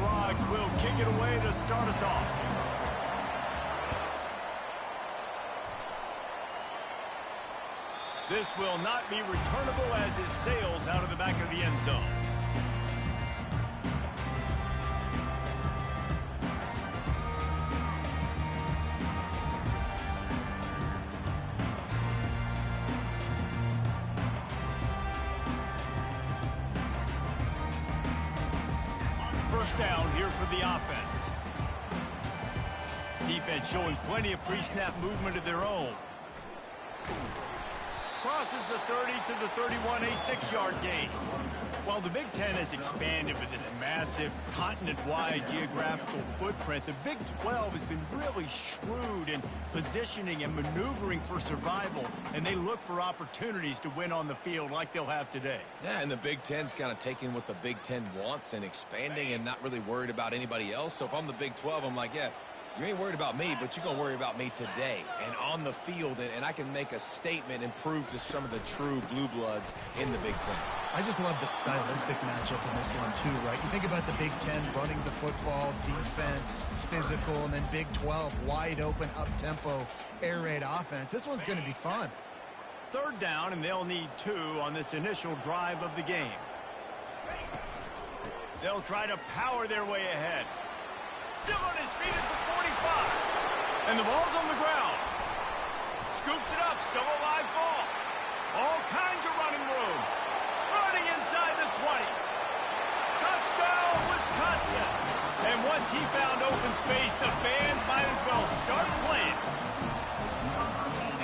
Frogs will kick it away to start us off. This will not be returnable as it sails out of the back of the end zone. First down here for the offense. Defense showing plenty of pre-snap movement of their own. Crosses the 30 to the 31, a 6-yard gain. While the Big Ten has expanded with this massive continent-wide geographical footprint, the Big 12 has been really shrewd in positioning and maneuvering for survival, and they look for opportunities to win on the field like they'll have today. Yeah, and the Big Ten's kind of taking what the Big Ten wants and expanding and not really worried about anybody else. So if I'm the Big 12, I'm like, yeah, you ain't worried about me, but you're going to worry about me today and on the field, and I can make a statement and prove to some of the true blue bloods in the Big Ten. I just love the stylistic matchup in this one, too, right? You think about the Big Ten running the football, defense, physical, and then Big 12, wide open, up-tempo, air raid offense. This one's going to be fun. Third down, and they'll need 2 on this initial drive of the game. They'll try to power their way ahead. Still on his feet at the 45. And the ball's on the ground. Scoops it up. Still a live ball. All kinds of running room. Running inside the 20. Touchdown, Wisconsin. And once he found open space, the band might as well start playing.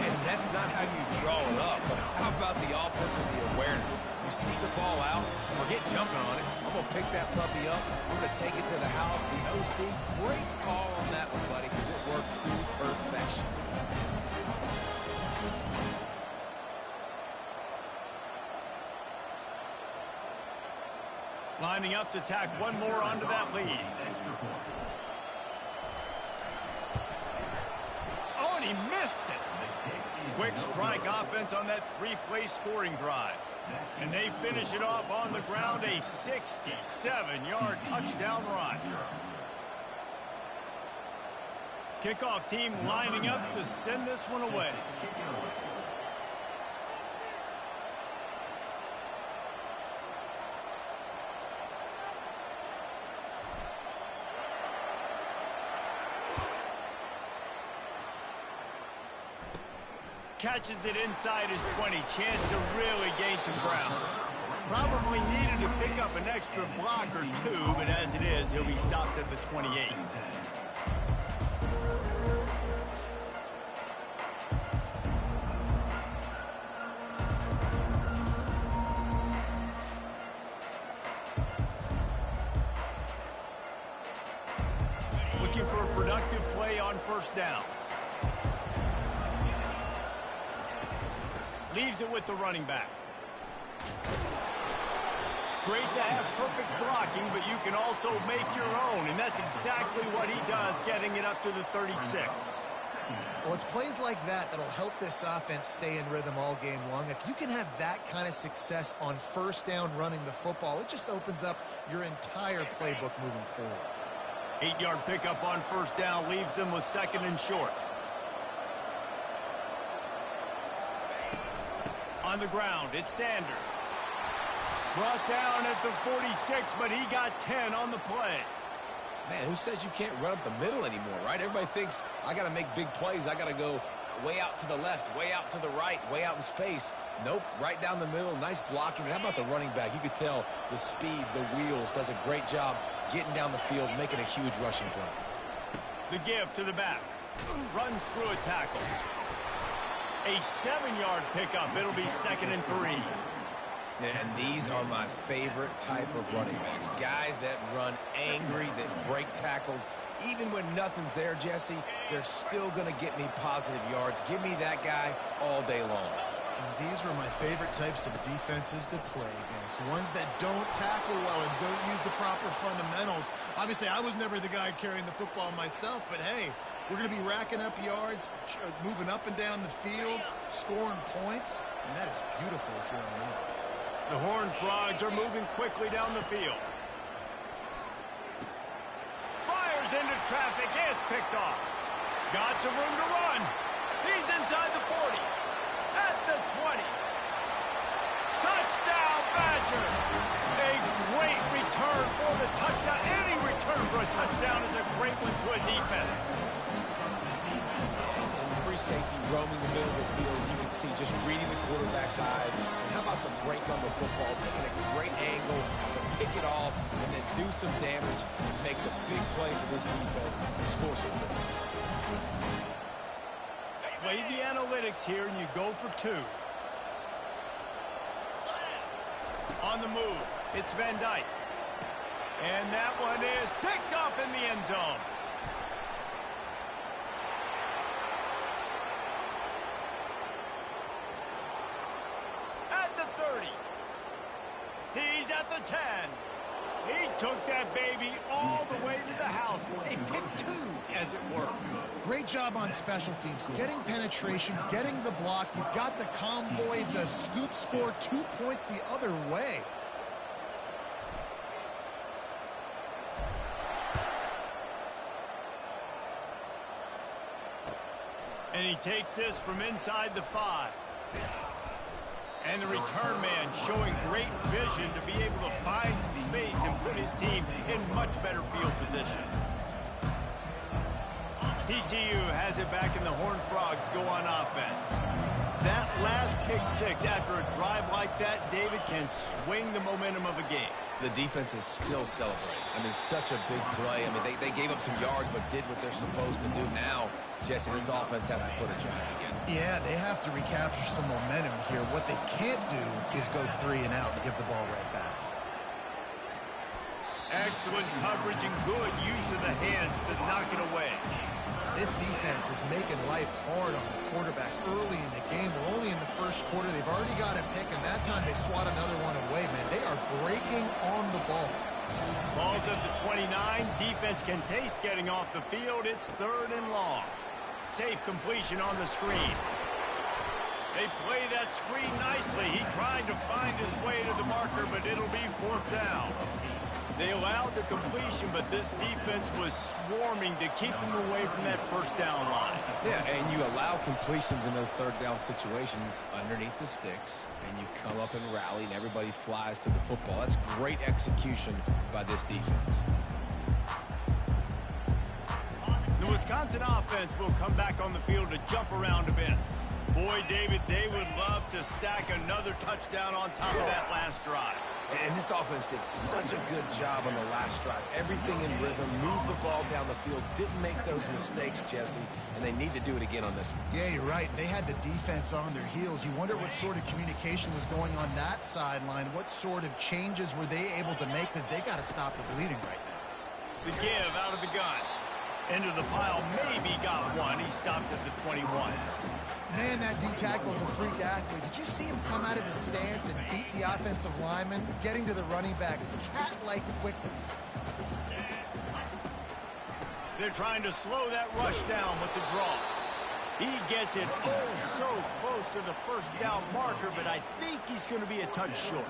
And that's not how you draw it up, but how about the offense and the awareness? You see the ball out, forget jumping on it. I'm going to pick that puppy up. I'm going to take it to the house. The OC, great call on that one, buddy, because it worked to perfection. Lining up to tack one more onto that lead. Oh, and he missed it. Quick strike offense on that 3-play scoring drive. And they finish it off on the ground, a 67-yard touchdown run. Kickoff team lining up to send this one away. Catches it inside his 20. Chance to really gain some ground. Probably needed to pick up an extra block or 2, but as it is, he'll be stopped at the 28. Looking for a productive play on first down. Leaves it with the running back. Great to have perfect blocking, but you can also make your own, and that's exactly what he does, getting it up to the 36. Well, it's plays like that that'll help this offense stay in rhythm all game long. If you can have that kind of success on first down running the football, it just opens up your entire playbook moving forward. 8-yard pickup on first down leaves them with 2nd and short. On the ground, it's Sanders. Brought down at the 46, but he got 10 on the play. Man, who says you can't run up the middle anymore, right? Everybody thinks I got to make big plays. I got to go way out to the left, way out to the right, way out in space. Nope, right down the middle. Nice blocking. How about the running back? You could tell the speed, the wheels, does a great job getting down the field, making a huge rushing play. The give to the back. Runs through a tackle. A 7-yard pickup. It'll be 2nd and 3. And these are my favorite type of running backs. Guys that run angry, that break tackles. Even when nothing's there, Jesse, they're still going to get me positive yards. Give me that guy all day long. And these are my favorite types of defenses to play against. Ones that don't tackle well and don't use the proper fundamentals. Obviously, I was never the guy carrying the football myself, but hey, we're going to be racking up yards, moving up and down the field, scoring points, and that is beautiful if you're on it. The Horned Frogs are moving quickly down the field. Fires into traffic. It's picked off. Got some room to run. He's inside the 40. At the 20. Touchdown, Badgers. A great return for the touchdown. Any return for a touchdown is a great one to a defense. And free safety roaming the middle of the field, you can see just reading the quarterback's eyes. And how about the break on the football, taking a great angle to pick it off and then do some damage and make the big play for this defense to score some points. Play the analytics here, and you go for 2. On the move, it's Van Dyke. And that one is picked off in the end zone. At the 30. He's at the 10. He took that baby all the way to the house. A pick 2, as it were. Great job on special teams. Getting penetration, getting the block. You've got the convoy. It's a scoop score, 2 points the other way. And he takes this from inside the 5. And the return man showing great vision to be able to find some space and put his team in much better field position. TCU has it back, and the Horned Frogs go on offense. That last pick 6 after a drive like that, David, can swing the momentum of a game. The defense is still celebrating. I mean, such a big play. I mean, they gave up some yards but did what they're supposed to do. Now, Jesse, this offense has to put a drive again. Yeah, they have to recapture some momentum here. What they can't do is go 3 and out and give the ball right back. Excellent coverage and good use of the hands to knock it away. This defense is making life hard on the quarterback early in the game. We're only in the first quarter. They've already got a pick, and that time they swat another one away, man. They are breaking on the ball. Ball's at the 29. Defense can taste getting off the field. It's 3rd and long. Safe completion on the screen. They play that screen nicely. He tried to find his way to the marker, but it'll be 4th down. They allowed the completion, but this defense was swarming to keep them away from that 1st down line. Yeah, and you allow completions in those 3rd down situations underneath the sticks, and you come up and rally, and everybody flies to the football. That's great execution by this defense. The Wisconsin offense will come back on the field to jump around a bit. Boy, David, they would love to stack another touchdown on top of that last drive. And this offense did such a good job on the last drive. Everything in rhythm, moved the ball down the field, didn't make those mistakes, Jesse, and they need to do it again on this one. Yeah, you're right. They had the defense on their heels. You wonder what sort of communication was going on that sideline. What sort of changes were they able to make, because they got to stop the bleeding right now. The give out of the gun. Into the pile, maybe got one. He stopped at the 21. Man, that D-tackle is a freak athlete. Did you see him come out of the stance and beat the offensive lineman, getting to the running back, cat-like quickness? They're trying to slow that rush down with the draw. He gets it oh so close to the 1st down marker, but I think he's going to be a touch short.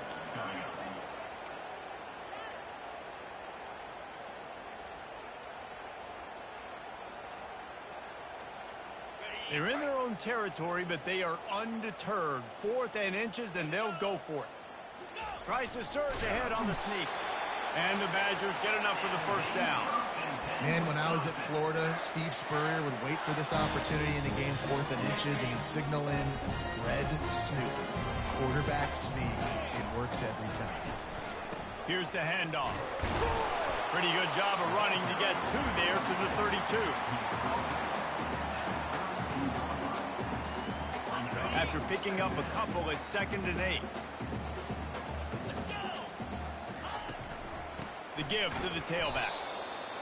They're in their own territory, but they are undeterred. 4th and inches, and they'll go for it. Tries to surge ahead on the sneak. And the Badgers get enough for the 1st down. Man, when I was at Florida, Steve Spurrier would wait for this opportunity in a game, 4th and inches, and he'd signal in red snoop. Quarterback sneak. It works every time. Here's the handoff. Pretty good job of running to get 2 there to the 32. After picking up a couple, it's 2nd and 8. The give to the tailback.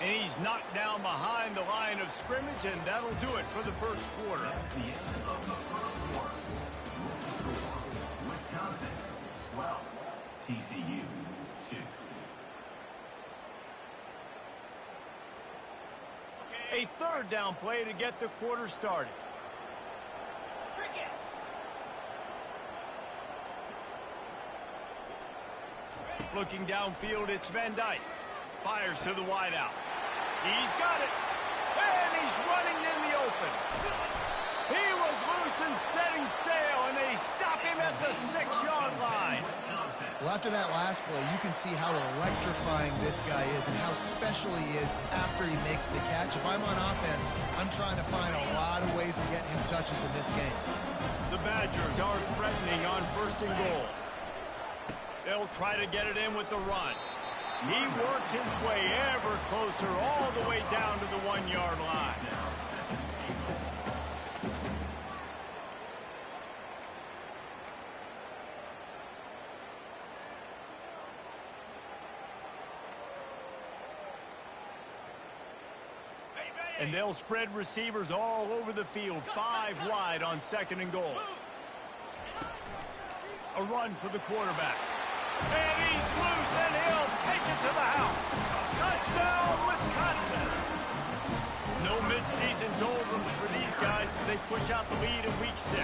And he's knocked down behind the line of scrimmage, and that'll do it for the 1st quarter. At the end of the 1st quarter, Wisconsin 12, TCU 2. A 3rd down play to get the quarter started. Looking downfield, it's Van Dyke. Fires to the wideout. He's got it. And he's running in the open. He was loose and setting sail, and they stop him at the 6-yard line. Well, after that last play, you can see how electrifying this guy is and how special he is after he makes the catch. If I'm on offense, I'm trying to find a lot of ways to get him touches in this game. The Badgers are threatening on 1st and goal. They'll try to get it in with the run. He works his way ever closer all the way down to the 1-yard line. And they'll spread receivers all over the field, 5 wide on 2nd and goal. A run for the quarterback. And he's loose, and he'll take it to the house. Touchdown, Wisconsin. No midseason doldrums for these guys as they push out the lead in week 6.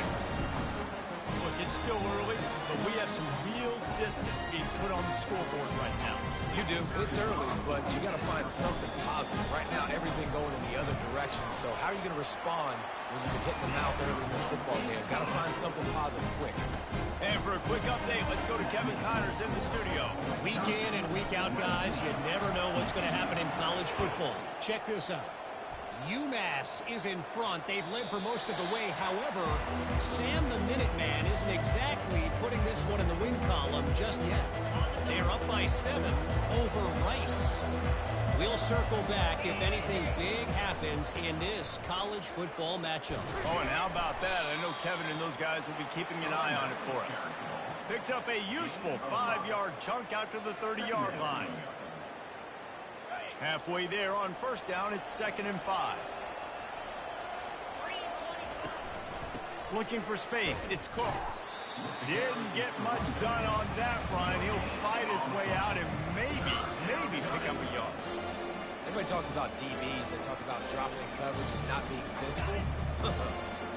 Look, it's still early, but we have some real distance being put on the scoreboard right now. You do. It's early, but you got to find something positive. Right now, everything going in the other direction. So how are you going to respond when you get hit in the mouth early in this football game? Got to find something positive quick. And for a quick update, let's go to Kevin Connors in the studio. Week in and week out, guys, you never know what's going to happen in college football. Check this out. UMass is in front. They've led for most of the way. However, Sam the Minuteman isn't exactly putting this one in the win column just yet. They're up by 7 over Rice. We'll circle back if anything big happens in this college football matchup. Oh, and how about that? I know Kevin and those guys will be keeping an eye on it for us. Picks up a useful 5-yard chunk out to the 30-yard line. Halfway there on 1st down, it's 2nd and 5. Looking for space, it's Cook. Didn't get much done on that run. He'll fight his way out and maybe pick up a yard. Everybody talks about DBs. They talk about dropping coverage and not being physical.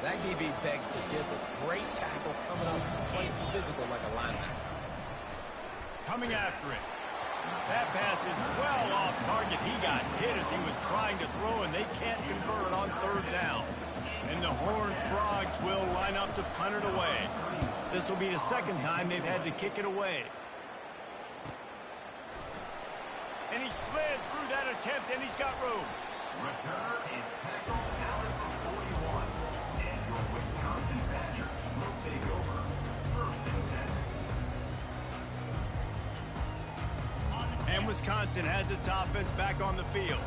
That DB begs to differ. Great tackle coming up, playing physical like a linebacker. Coming after it. That pass is well off target. He got hit as he was trying to throw, and they can't convert on 3rd down. And the Horned Frogs will line up to punt it away. This will be the 2nd time they've had to kick it away. And he slid through that attempt, and he's got room. Returner is tackled out at the 41. And your Wisconsin Badgers will take over 1st and 10. And Wisconsin has its offense back on the field.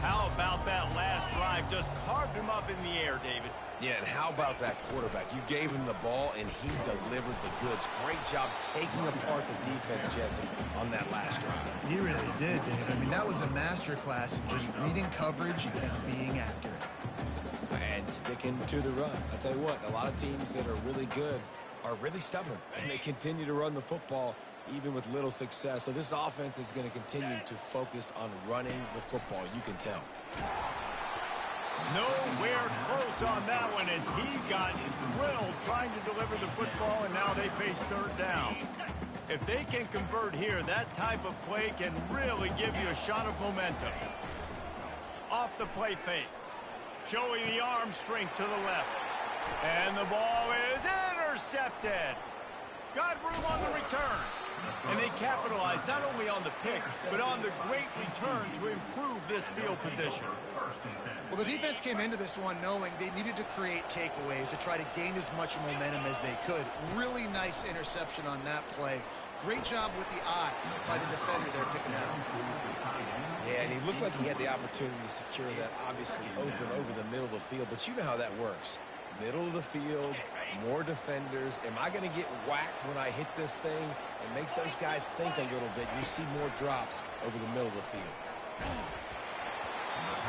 How about that last drive? Just carved him up in the air, David. Yeah, and how about that quarterback? You gave him the ball, and he delivered the goods. Great job taking apart the defense, Jesse, on that last drive. He really did, Dave. I mean, that was a masterclass in just reading coverage and being accurate. And sticking to the run. I'll tell you what, a lot of teams that are really good are really stubborn, and they continue to run the football even with little success. So this offense is going to continue to focus on running the football. You can tell. Nowhere close on that one as he got drilled trying to deliver the football, and now they face 3rd down. If they can convert here, that type of play can really give you a shot of momentum. Off the play fake. Showing the arm strength to the left. And the ball is intercepted. Got room on the return. And they capitalized not only on the pick, but on the great return to improve this field position. Well, the defense came into this one knowing they needed to create takeaways to try to gain as much momentum as they could. Really nice interception on that play. Great job with the eyes by the defender there picking out. Yeah, and he looked like he had the opportunity to secure that obviously open over the middle of the field, but you know how that works. Middle of the field, more defenders. Am I going to get whacked when I hit this thing? It makes those guys think a little bit. You see more drops over the middle of the field.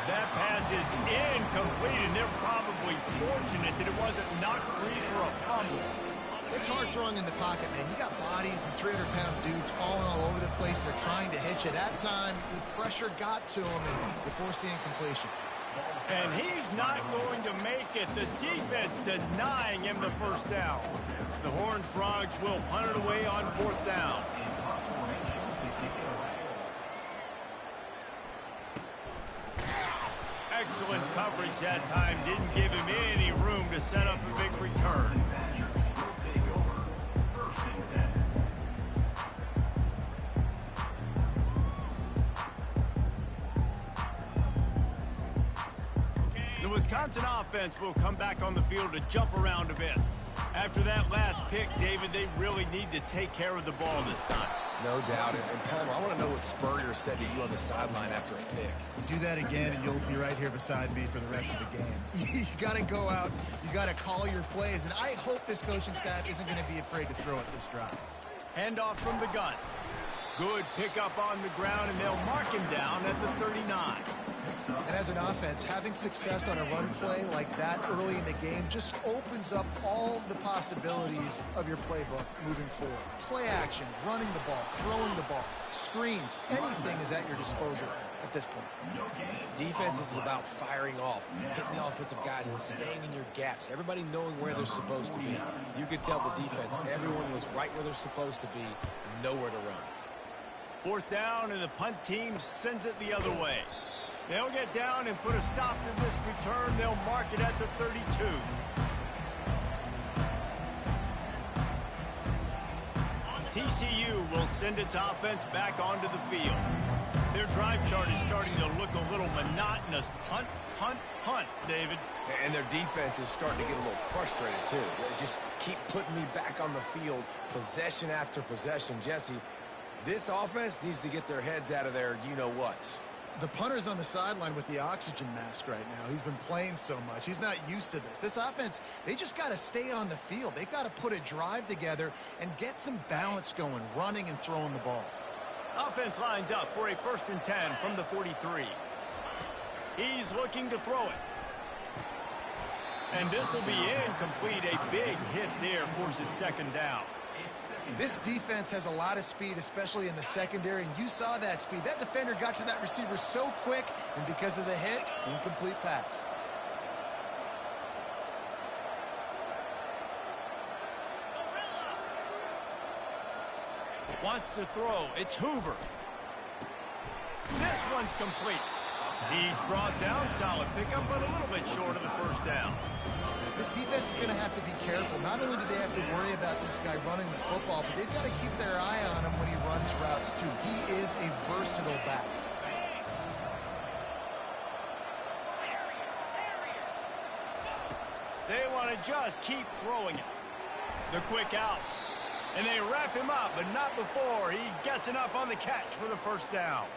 That pass is incomplete, and they're probably fortunate that it wasn't knocked free for a fumble. It's hard throwing in the pocket, man. You got bodies and 300-pound dudes falling all over the place. They're trying to hit you. That time, the pressure got to him, and they forced the incompletion. And he's not going to make it. The defense denying him the 1st down. The Horned Frogs will punt it away on 4th down. Excellent coverage that time. Didn't give him any room to set up a big return. Badgers will take over. First and 10. The Wisconsin offense will come back on the field to jump around a bit. After that last pick, David, they really need to take care of the ball this time. No doubt. And Palmer, I want to know what Spurrier said to you on the sideline after a pick. Do that again, and you'll be right here beside me for the rest of the game. You got to go out. You got to call your plays, and I hope this coaching staff isn't going to be afraid to throw it this drive. Handoff from the gun. Good pickup on the ground, and they'll mark him down at the 39. And as an offense, having success on a run play like that early in the game just opens up all the possibilities of your playbook moving forward. Play action, running the ball, throwing the ball, screens, anything is at your disposal at this point. Defense is about firing off, hitting the offensive guys and staying in your gaps. Everybody knowing where they're supposed to be. You could tell the defense, everyone was right where they're supposed to be, nowhere to run. Fourth down, and the punt team sends it the other way. They'll get down and put a stop to this return. They'll mark it at the 32. TCU will send its offense back onto the field. Their drive chart is starting to look a little monotonous. Punt, punt, punt, David. And their defense is starting to get a little frustrated, too. They just keep putting me back on the field, possession after possession. Jesse, this offense needs to get their heads out of their you-know-whats. The punter's on the sideline with the oxygen mask right now. He's been playing so much. He's not used to this. This offense, they just got to stay on the field. They've got to put a drive together and get some balance going, running and throwing the ball. Offense lines up for a 1st and 10 from the 43. He's looking to throw it. And this will be incomplete. A big hit there forces 2nd down. This defense has a lot of speed, especially in the secondary, and you saw that speed. That defender got to that receiver so quick, and because of the hit, incomplete pass. Wants to throw. It's Hoover. This one's complete. He's brought down. Solid pickup, but a little bit short of the 1st down. This defense is going to have to be careful. Not only do they have to worry about this guy running the football, but they've got to keep their eye on him when he runs routes, too. He is a versatile back. They want to just keep throwing it. The quick out. And they wrap him up, but not before he gets enough on the catch for the 1st down.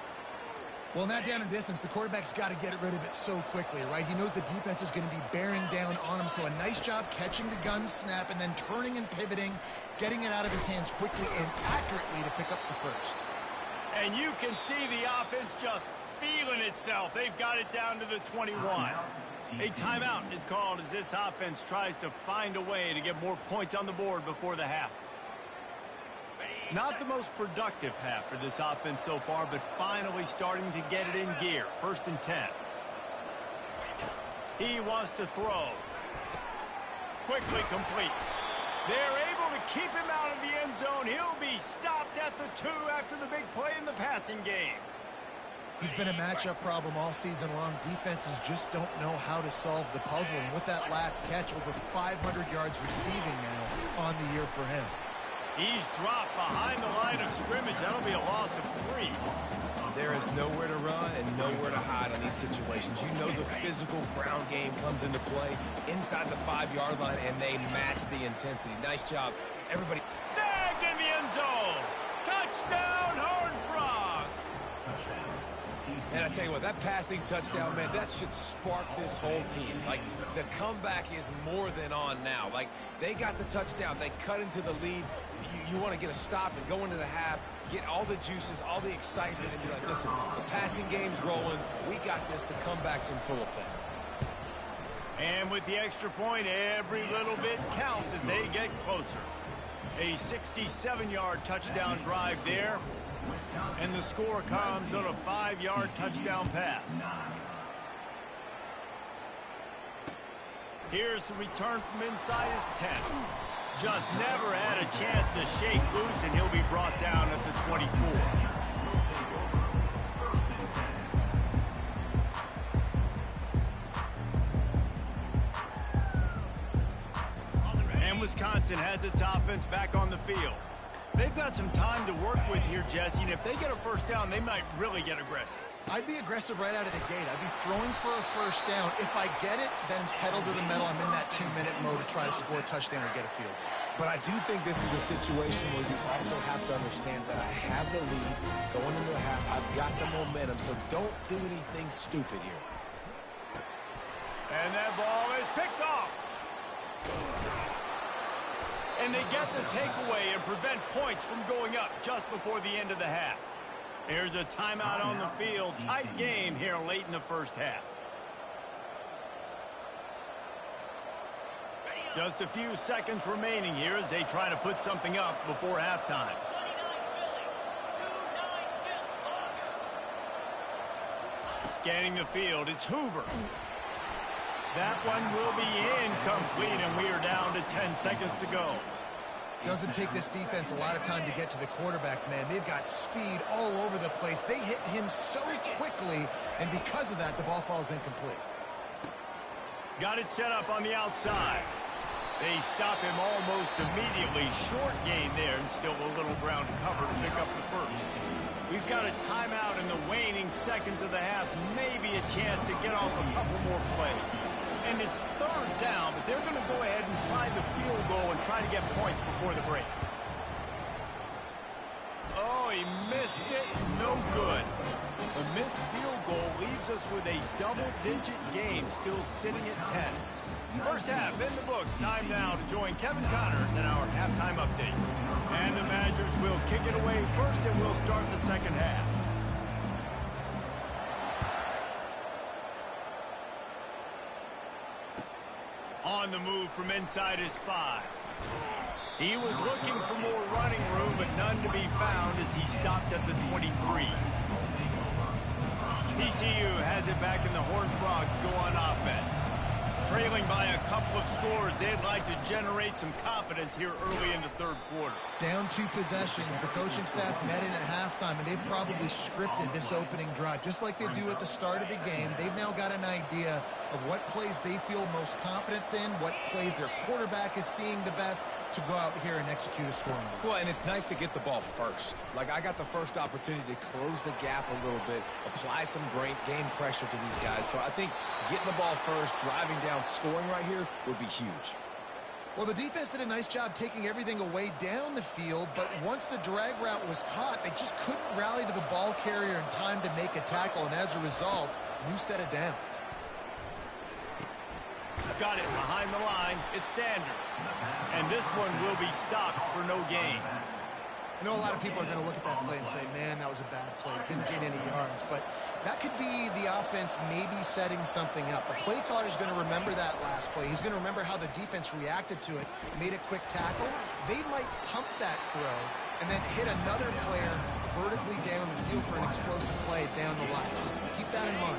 Well, in that down and distance, the quarterback's got to get rid of it so quickly, right? He knows the defense is going to be bearing down on him, so a nice job catching the gun snap and then turning and pivoting, getting it out of his hands quickly and accurately to pick up the 1st. And you can see the offense just feeling itself. They've got it down to the 21. A timeout is called as this offense tries to find a way to get more points on the board before the half. Not the most productive half for this offense so far, but finally starting to get it in gear. 1st and 10. He wants to throw. Quickly complete. They're able to keep him out of the end zone. He'll be stopped at the 2 after the big play in the passing game. He's been a matchup problem all season long. Defenses just don't know how to solve the puzzle. And with that last catch, over 500 yards receiving now on the year for him. He's dropped behind the line of scrimmage. That'll be a loss of 3. There is nowhere to run and nowhere to hide in these situations. You know the physical ground game comes into play inside the 5-yard line, and they match the intensity. Nice job. Everybody. Snagged in the end zone. Touchdown, Horned Frogs. And I tell you what, that passing touchdown, man, that should spark this whole team. Like, the comeback is more than on now. Like, they got the touchdown. They cut into the lead. You want to get a stop and go into the half, get all the juices, all the excitement, and be like, listen, the passing game's rolling. We got this. The comeback's in full effect. And with the extra point, every little bit counts as they get closer. A 67-yard touchdown drive there. And the score comes on a 5-yard touchdown pass. Here's the return from inside his 10. Just never had a chance to shake loose, and he'll be brought down at the 24. And Wisconsin has its offense back on the field. They've got some time to work with here, Jesse, and if they get a first down, they might really get aggressive. I'd be aggressive right out of the gate. I'd be throwing for a first down. If I get it, then it's pedal to the metal. I'm in that 2-minute mode to try to score a touchdown or get a field. But I do think this is a situation where you also have to understand that I have the lead going into the half. I've got the momentum, so don't do anything stupid here. And that ball is picked off. And they get the takeaway and prevent points from going up just before the end of the half. Here's a timeout on the field. Tight game here late in the first half. Just a few seconds remaining here as they try to put something up before halftime. Scanning the field, it's Hoover. That one will be incomplete, and we are down to 10 seconds to go. Doesn't take this defense a lot of time to get to the quarterback, man. They've got speed all over the place. They hit him so quickly, and because of that, the ball falls incomplete. Got it set up on the outside. They stop him almost immediately. Short gain there, and still a little ground to cover to pick up the first. We've got a timeout in the waning seconds of the half. Maybe a chance to get off a couple more plays. And it's third down, but they're going to go ahead and try the field goal and try to get points before the break. Oh, he missed it. No good. A missed field goal leaves us with a double-digit game still sitting at 10. First half in the books. Time now to join Kevin Connors in our halftime update. And the Badgers will kick it away first, and we'll start the second half. On the move from inside his 5. He was looking for more running room, but none to be found as he stopped at the 23. TCU has it back, and the Horned Frogs go on offense. Trailing by a couple of scores, they'd like to generate some confidence here early in the third quarter. Down 2 possessions. The coaching staff met in at halftime, and they've probably scripted this opening drive. Just like they do at the start of the game, they've now got an idea of what plays they feel most confident in, what plays their quarterback is seeing the best to go out here and execute a scoring move. Well, and it's nice to get the ball first. Like, I got the first opportunity to close the gap a little bit, apply some great game pressure to these guys. So I think getting the ball first, driving down, scoring right here would be huge. Well, the defense did a nice job taking everything away down the field, but once the drag route was caught, they just couldn't rally to the ball carrier in time to make a tackle, and as a result, new set of downs. Got it behind the line. It's Sanders. And this one will be stopped for no gain. I know a lot of people are going to look at that play and say, man, that was a bad play. Didn't gain any yards. But that could be the offense maybe setting something up. The play caller is going to remember that last play. He's going to remember how the defense reacted to it, made a quick tackle. They might pump that throw and then hit another player vertically down the field for an explosive play down the line. Just keep that in mind.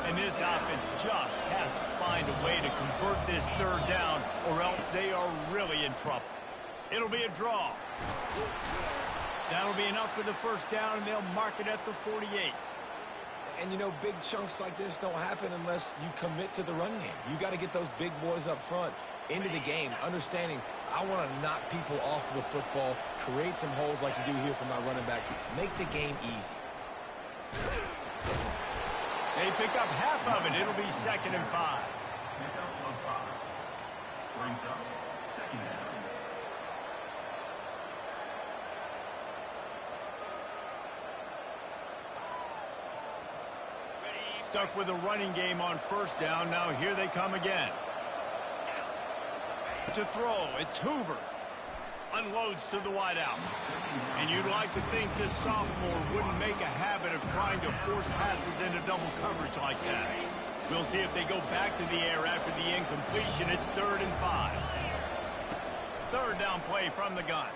And this offense just has to find a way to convert this third down, or else they are really in trouble. It'll be a draw. That'll be enough for the first down, and they'll mark it at the 48. And, you know, big chunks like this don't happen unless you commit to the run game. You got to get those big boys up front into the game, understanding I want to knock people off the football, create some holes like you do here for my running back, make the game easy. They pick up half of it. It'll be 2nd and 5. Pickup of 5. Brings up 2nd down. Stuck with a running game on first down. Now here they come again. To throw, it's Hoover. Unloads to the wideout. And you'd like to think this sophomore wouldn't make a habit of trying to force passes into double coverage like that. We'll see if they go back to the air after the incompletion. It's 3rd and 5. Third down play from the gun.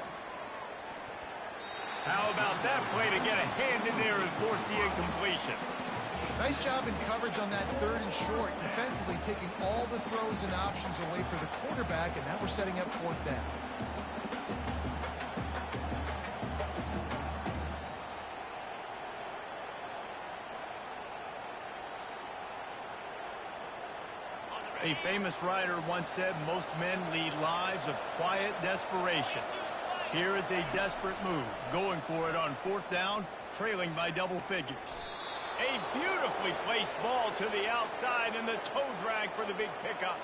How about that play to get a hand in there and force the incompletion? Nice job in coverage on that 3rd and short, defensively taking all the throws and options away for the quarterback, and now we're setting up 4th down. A famous writer once said most men lead lives of quiet desperation. Here is a desperate move, going for it on 4th down, trailing by double figures. A beautifully placed ball to the outside and the toe drag for the big pickup.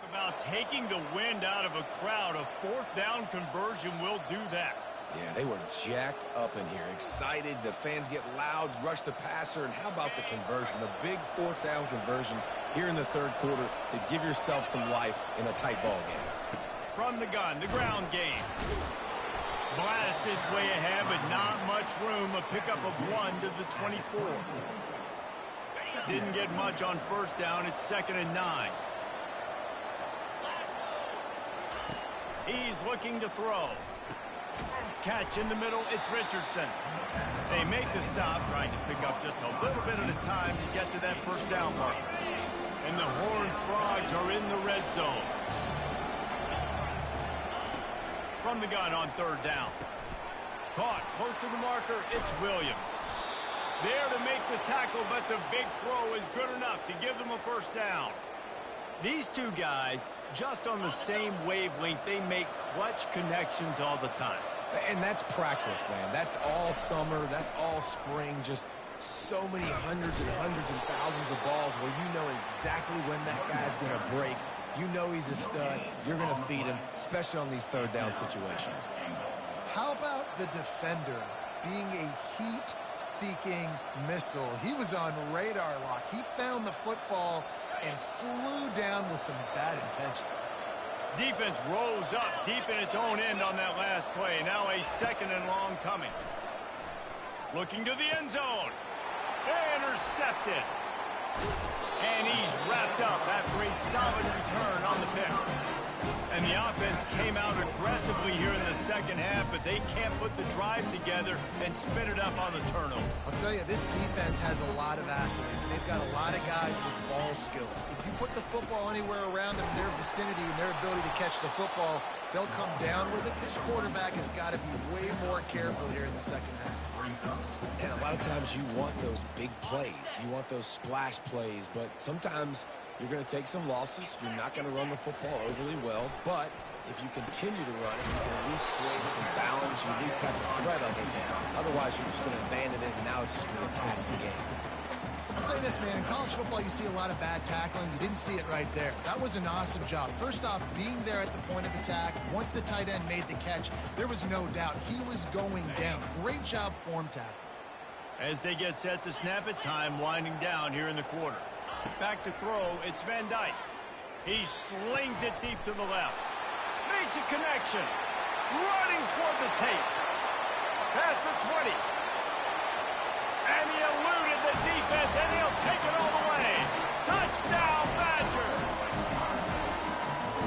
About taking the wind out of a crowd, a 4th down conversion will do that. Yeah, they were jacked up in here, excited. The fans get loud, rush the passer, and how about the conversion? The big 4th down conversion here in the 3rd quarter to give yourself some life in a tight ball game. From the gun, the ground game. Blast his way ahead, but not much room. A pickup of 1 to the 24. Didn't get much on 1st down. It's 2nd and 9. He's looking to throw. Catch in the middle, it's Richardson. They make the stop, trying to pick up just a little bit at a time to get to that 1st down mark. And the Horned Frogs are in the red zone. From the gun on 3rd down. Caught close to the marker, it's Williams. There to make the tackle, but the big throw is good enough to give them a 1st down. These two guys, just on the same wavelength, they make clutch connections all the time. And that's practice, man. That's all summer. That's all spring. Just so many hundreds and thousands of balls where you know exactly when that guy's going to break. You know he's a stud. You're going to feed him, especially on these 3rd down situations. How about the defender being a heat-seeking missile? He was on radar lock. He found the football and flew down with some bad intentions. Defense rose up deep in its own end on that last play. Now a 2nd and long coming. Looking to the end zone. Intercepted. And he's wrapped up after a solid return on the pick. And the offense came out aggressively here in the 2nd half, but they can't put the drive together and spin it up on the turnover. I'll tell you, this defense has a lot of athletes, and they've got a lot of guys with ball skills. If you put the football anywhere around them in their vicinity and their ability to catch the football, they'll come down with it. This quarterback has got to be way more careful here in the 2nd half. And a lot of times you want those big plays. You want those splash plays, but sometimes you're going to take some losses. You're not going to run the football overly well, but if you continue to run it, you can at least create some balance. You at least have the threat of it. Otherwise, you're just going to abandon it, and now it's just going to be a passing game. I'll say this, man. In college football, you see a lot of bad tackling. You didn't see it right there. That was an awesome job. First off, being there at the point of attack. Once the tight end made the catch, there was no doubt he was going down. Great job form tackle. As they get set to snap it, time winding down here in the quarter. Back to throw, it's Van Dyke. He slings it deep to the left. Makes a connection. Running toward the tape. Past the 20. And he eluded the defense, and he'll take it all the way. Touchdown, Badgers!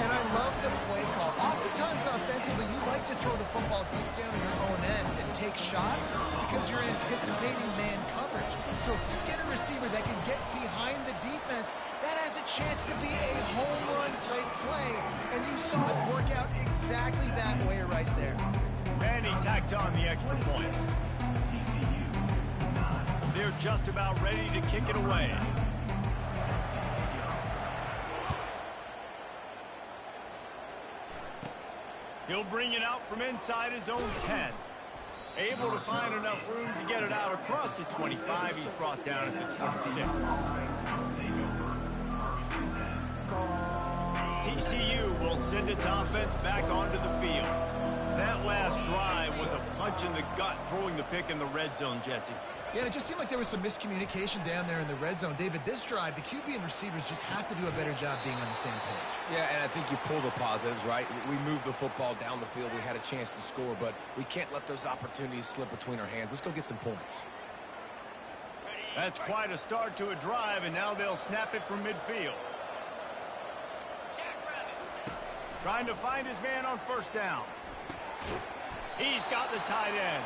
And I love the play call. Oftentimes offensively, you like to throw the football deep down in your own end and take shots because you're anticipating man coverage. So if you get a receiver that can get behind the defense, that has a chance to be a home run type play. And you saw it work out exactly that way right there. And he tacks on the extra point. They're just about ready to kick it away. He'll bring it out from inside his own 10. Able to find enough room to get it out across the 25. He's brought down at the 26. TCU will send its offense back onto the field. That last drive was a punch in the gut, throwing the pick in the red zone, Jesse. Yeah, it just seemed like there was some miscommunication down there in the red zone. David, this drive, the QB and receivers just have to do a better job being on the same page. Yeah, and I think you pull the positives, right? We moved the football down the field. We had a chance to score, but we can't let those opportunities slip between our hands. Let's go get some points. That's quite a start to a drive, and now they'll snap it from midfield. Trying to find his man on first down. He's got the tight end.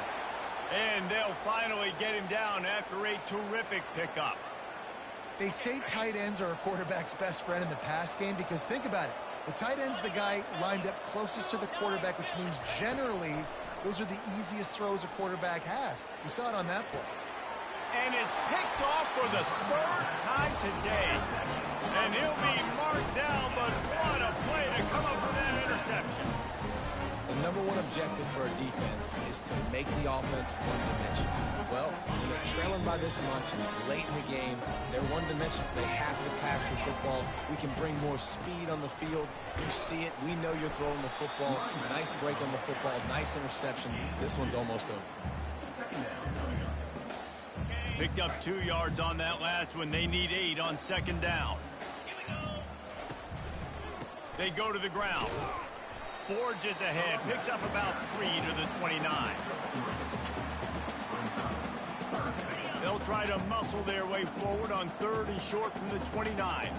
And they'll finally get him down after a terrific pickup. They say tight ends are a quarterback's best friend in the pass game because think about it. The tight end's the guy lined up closest to the quarterback, which means generally those are the easiest throws a quarterback has. You saw it on that play. And it's picked off for the third time today. And he'll be marked down, but what a play to come up with that interception. The number one objective for a defense is to make the offense one-dimensional. Well, when they're trailing by this much, late in the game, they're one-dimensional. They have to pass the football. We can bring more speed on the field. You see it. We know you're throwing the football. Nice break on the football. Nice interception. This one's almost over. Picked up 2 yards on that last one. They need 8 on second down. They go to the ground. Forges ahead, picks up about 3 to the 29. They'll try to muscle their way forward on 3rd and short from the 29.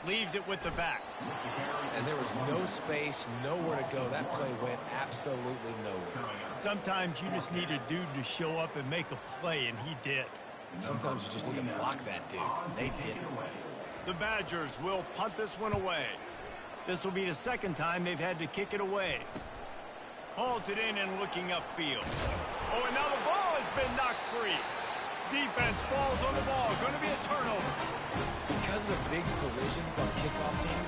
Leaves it with the back. And there was no space, nowhere to go. That play went absolutely nowhere. Sometimes you just need a dude to show up and make a play, and he did. Sometimes you just need to block that dude. They didn't. The Badgers will punt this one away. This will be the second time they've had to kick it away. Hauls it in and looking upfield. Oh, and now the ball has been knocked free. Defense falls on the ball. Going to be a turnover. Because of the big collisions on kickoff team,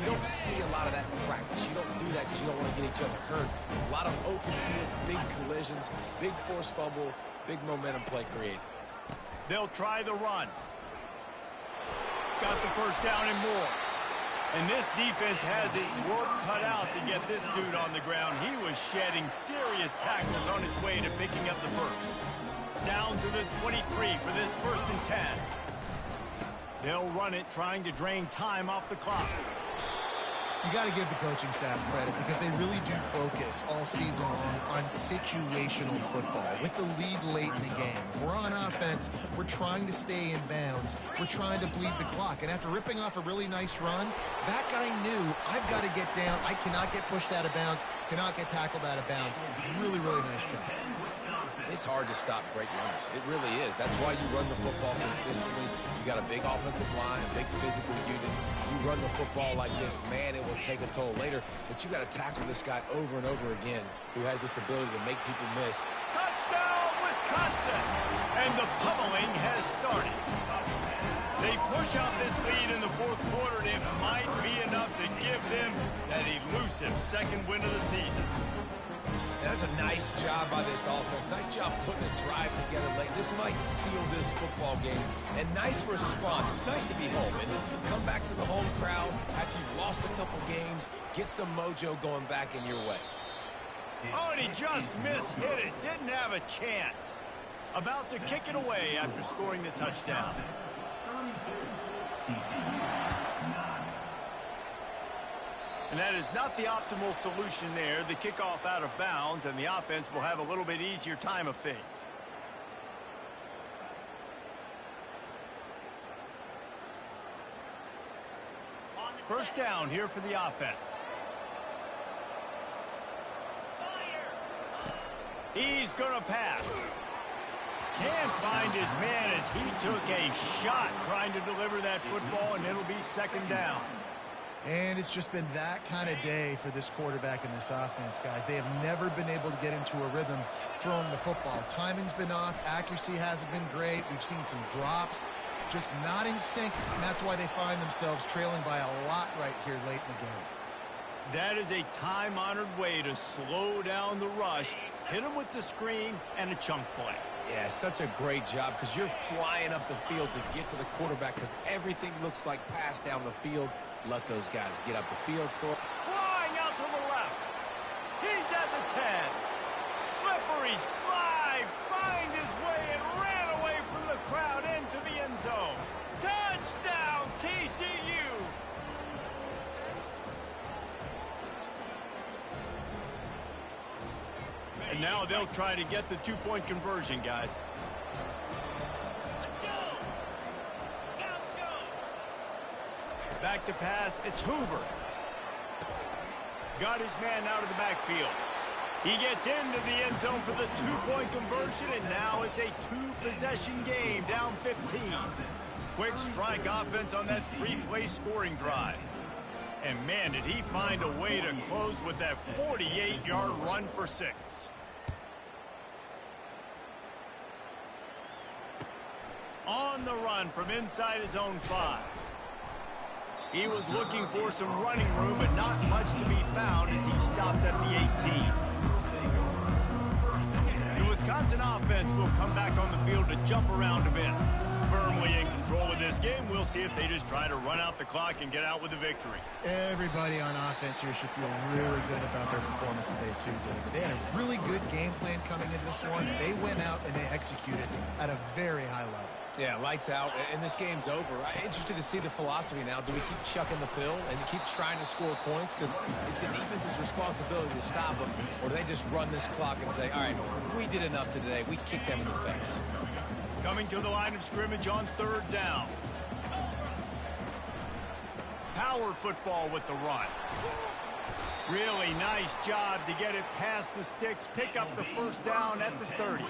you don't see a lot of that in practice. You don't do that because you don't want to get each other hurt. A lot of open field, big collisions, big forced fumble, big momentum play created. They'll try the run. Got the first down and more. And this defense has its work cut out to get this dude on the ground. He was shedding serious tackles on his way to picking up the first. Down to the 23 for this 1st and 10. They'll run it, trying to drain time off the clock. You got to give the coaching staff credit because they really do focus all season long on situational football with the lead late in the game. We're on offense. We're trying to stay in bounds. We're trying to bleed the clock. And after ripping off a really nice run, that guy knew I've got to get down. I cannot get pushed out of bounds, cannot get tackled out of bounds. Really, really nice job. It's hard to stop great runners. It really is. That's why you run the football consistently. You got a big offensive line, a big physical unit. You run the football like this, man, it will take a toll later. But you got to tackle this guy over and over again who has this ability to make people miss. Touchdown, Wisconsin! And the pummeling has started. They push out this lead in the 4th quarter, and it might be enough to give them that elusive 2nd win of the season. That's a nice job by this offense. Nice job putting a drive together late. This might seal this football game. And nice response. It's nice to be home and come back to the home crowd after you've lost a couple games. Get some mojo going back in your way. Oh, and he just mishit it. Didn't have a chance. About to kick it away after scoring the touchdown. And that is not the optimal solution there. The kickoff out of bounds, and the offense will have a little bit easier time of things. First down here for the offense. He's going to pass. Can't find his man as he took a shot trying to deliver that football, and it'll be 2nd down. And it's just been that kind of day for this quarterback and this offense, guys. They have never been able to get into a rhythm throwing the football. Timing's been off. Accuracy hasn't been great. We've seen some drops. Just not in sync, and that's why they find themselves trailing by a lot right here late in the game. That is a time-honored way to slow down the rush, hit him with the screen, and a chunk play. Yeah, such a great job because you're flying up the field to get to the quarterback because everything looks like pass down the field. Let those guys get up the field. Flying out to the left. He's at the 10. Slippery slide. Find his way and ran away from the crowd into the end zone. Touchdown, TCU. And now they'll try to get the 2-point conversion, guys. Back to pass, it's Hoover. Got his man out of the backfield. He gets into the end zone for the two-point conversion, and now it's a two-possession game, down 15. Quick strike offense on that three-play scoring drive. And, man, did he find a way to close with that 48-yard run for 6. On the run from inside his own 5. He was looking for some running room, but not much to be found as he stopped at the 18. The Wisconsin offense will come back on the field to jump around a bit. Firmly in control of this game, we'll see if they just try to run out the clock and get out with a victory. Everybody on offense here should feel really good about their performance today, too, David. They had a really good game plan coming into this one. They went out and they executed at a very high level. Yeah, lights out, and this game's over. I'm interested to see the philosophy now. Do we keep chucking the pill and keep trying to score points? Because it's the defense's responsibility to stop them. Or do they just run this clock and say, all right, we did enough today. We kicked them in the face. Coming to the line of scrimmage on 3rd down. Power football with the run. Really nice job to get it past the sticks, pick up the first down at the 30.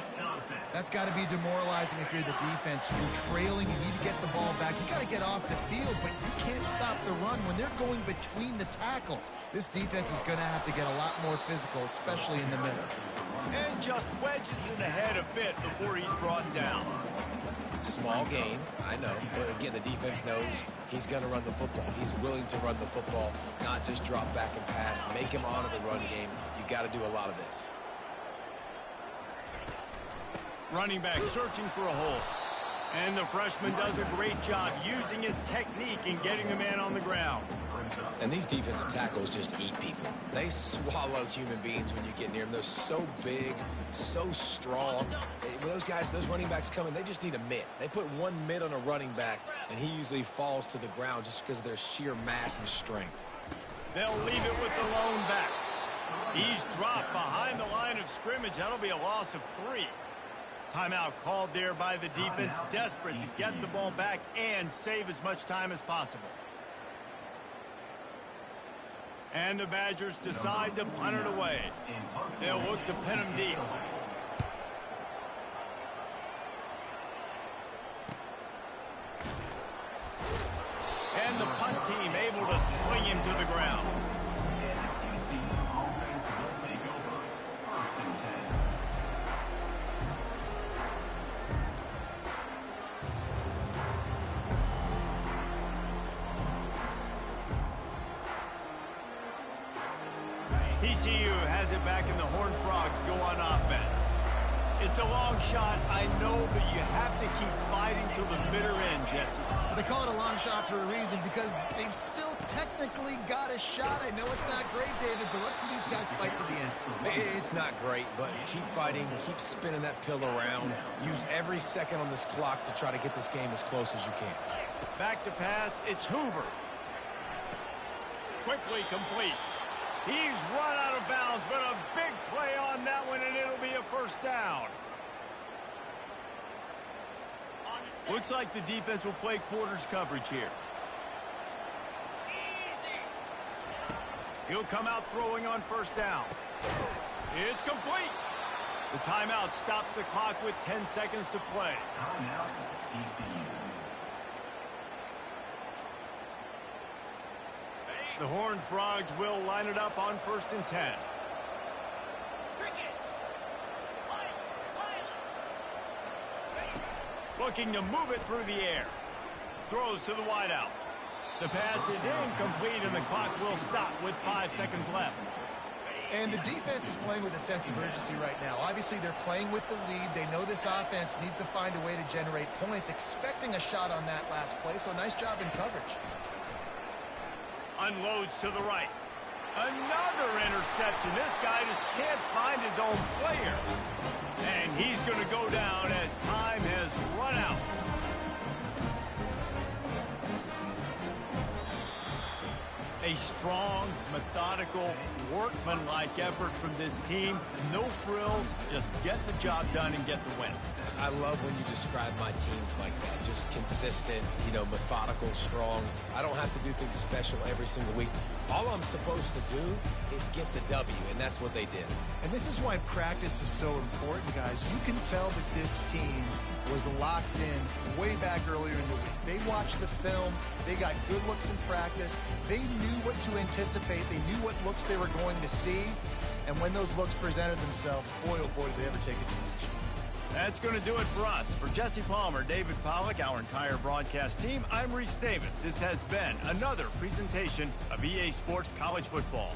That's got to be demoralizing if you're the defense. You're trailing, you need to get the ball back. You got to get off the field, but you can't stop the run when they're going between the tackles. This defense is going to have to get a lot more physical, especially in the middle. And just wedges it ahead a bit before he's brought down. Small gain, I know, but again, the defense knows he's going to run the football. He's willing to run the football, not just drop back and pass, make him honor the run game. You got to do a lot of this. Running back searching for a hole. And the freshman does a great job using his technique and getting the man on the ground. And these defensive tackles just eat people. They swallow human beings when you get near them. They're so big, so strong. When those guys, those running backs come in, they just need a mitt. They put one mitt on a running back, and he usually falls to the ground just because of their sheer mass and strength. They'll leave it with the lone back. He's dropped behind the line of scrimmage. That'll be a loss of 3. Timeout called there by the defense, desperate to get the ball back and save as much time as possible. And the Badgers decide to punt it away. They'll look to pin him deep. And the punt team able to sling him to the ground. TCU has it back and the Horned Frogs go on offense. It's a long shot, I know, but you have to keep fighting till the bitter end, Jesse. They call it a long shot for a reason because they've still technically got a shot. I know it's not great, David, but let's see these guys fight to the end. It's not great, but keep fighting, keep spinning that pill around. Use every second on this clock to try to get this game as close as you can. Back to pass, it's Hoover. Quickly complete. He's run out of bounds, but a big play on that one, and it'll be a first down. Looks like the defense will play quarters coverage here. He'll come out throwing on first down. It's complete. The timeout stops the clock with 10 seconds to play. Timeout, TCU. The Horned Frogs will line it up on 1st and 10. Looking to move it through the air. Throws to the wideout. The pass is incomplete, and the clock will stop with 5 seconds left. And the defense is playing with a sense of urgency right now. Obviously, they're playing with the lead. They know this offense needs to find a way to generate points, expecting a shot on that last play, so nice job in coverage. Unloads to the right. Another interception. This guy just can't find his own players. And he's going to go down as time has run out. A strong, methodical, workmanlike effort from this team. No frills, just get the job done and get the win. I love when you describe my teams like that. Just consistent, methodical, strong. I don't have to do things special every single week. All I'm supposed to do is get the W, and that's what they did. And this is why practice is so important, guys. You can tell that this team was locked in way back earlier in the week. They watched the film. They got good looks in practice. They knew what to anticipate. They knew what looks they were going to see. And when those looks presented themselves, boy, oh boy, did they ever take advantage. That's going to do it for us. For Jesse Palmer, David Pollack, our entire broadcast team, I'm Reese Davis. This has been another presentation of EA Sports College Football.